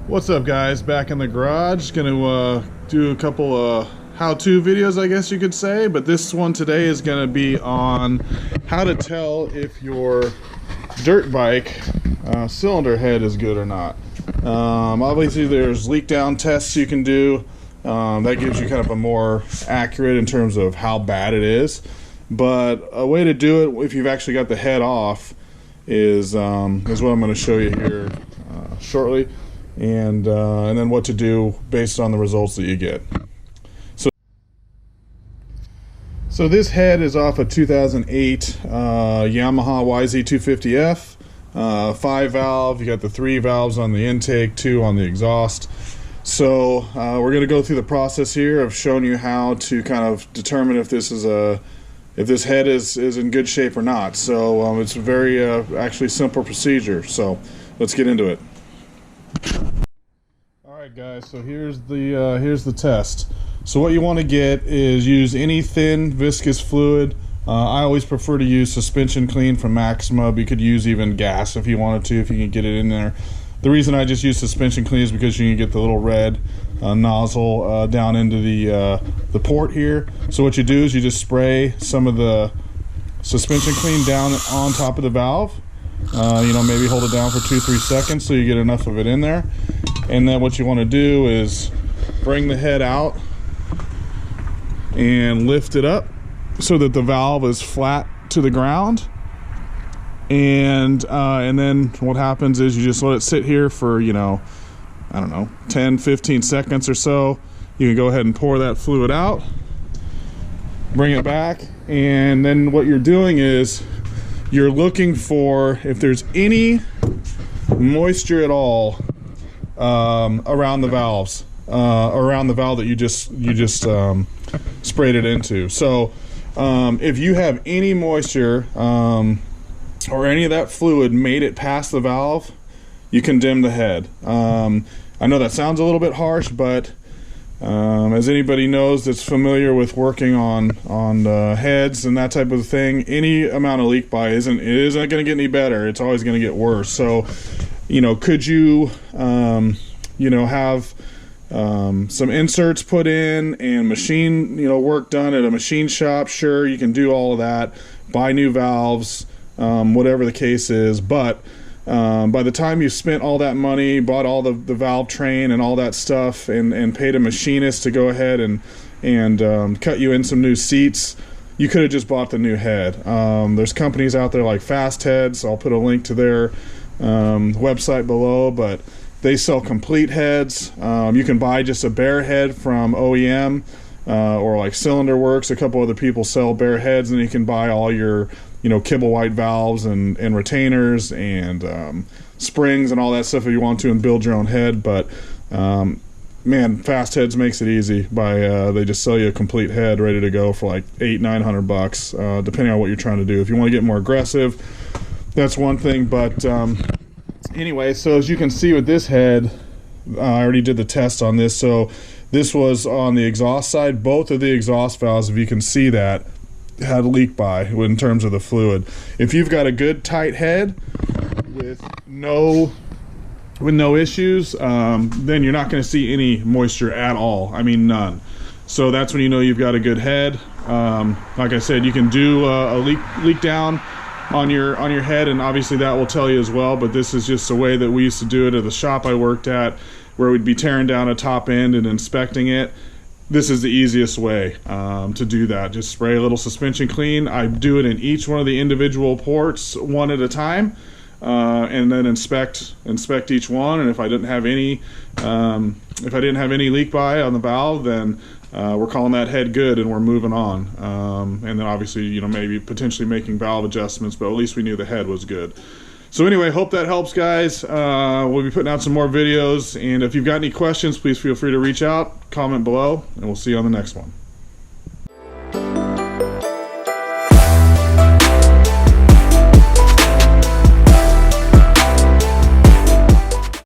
What's up, guys? Back in the garage. Gonna do a couple how-to videos, I guess you could say, but this one today is gonna be on how to tell if your dirt bike cylinder head is good or not. Obviously there's leak down tests you can do. That gives you kind of a more accurate in terms of how bad it is, but a way to do it if you've actually got the head off is what I'm going to show you here shortly, and then what to do based on the results that you get. So this head is off a 2008 Yamaha YZ250F, 5 valve. You got the 3 valves on the intake, 2 on the exhaust. So we're going to go through the process here of showing you how to kind of determine if this is if this head is in good shape or not. So it's a very actually simple procedure. So let's get into it. All right, guys. So here's the test. So what you want to get is use any thin viscous fluid. I always prefer to use suspension clean from Maxima, but you could use even gas if you wanted to, if you can get it in there. The reason I just use suspension clean is because you can get the little red nozzle down into the port here. So what you do is you just spray some of the suspension clean down on top of the valve. Maybe hold it down for 2-3 seconds so you get enough of it in there. And then what you want to do is bring the head out and lift it up so that the valve is flat to the ground. And then what happens is you just let it sit here for, I don't know, 10-15 seconds or so. You can go ahead and pour that fluid out, bring it back, and then what you're doing is you're looking for if there's any moisture at all around the valves, around the valve that you just sprayed it into. So if you have any moisture or any of that fluid made it past the valve, you can dim the head. I know that sounds a little bit harsh, but as anybody knows that's familiar with working on heads and that type of thing, any amount of leak by isn't going to get any better. It's always going to get worse. So, could you, have some inserts put in and machine, work done at a machine shop? Sure, you can do all of that. Buy new valves. Whatever the case is, but by the time you've spent all that money, bought all the valve train and all that stuff, and paid a machinist to go ahead and cut you in some new seats, you could have just bought the new head. There's companies out there like Fast Heads. I'll put a link to their website below, but they sell complete heads. You can buy just a bare head from OEM or like Cylinder Works. A couple other people sell bare heads, and you can buy all your kibble white valves and retainers and springs and all that stuff if you want to, and build your own head. But man, Fast Heads makes it easy by they just sell you a complete head ready to go for like $800-900 depending on what you're trying to do. If you want to get more aggressive, that's one thing. But anyway, so as you can see with this head, I already did the test on this. So this was on the exhaust side. Both of the exhaust valves, if you can see that, had a leak by in terms of the fluid. If you've got a good tight head with no issues, then you're not going to see any moisture at all. I mean, none. So that's when you know you've got a good head. Like I said, you can do a leak down on your head, and obviously that will tell you as well. But this is just a way that we used to do it at the shop I worked at, where we'd be tearing down a top end and inspecting it. This is the easiest way to do that. Just spray a little suspension clean. I do it in each one of the individual ports one at a time, and then inspect each one. And if I didn't have any leak by on the valve, then we're calling that head good and we're moving on. And then obviously, maybe potentially making valve adjustments, but at least we knew the head was good. So anyway, hope that helps, guys. We'll be putting out some more videos, and if you've got any questions, please feel free to reach out, comment below, and we'll see you on the next one.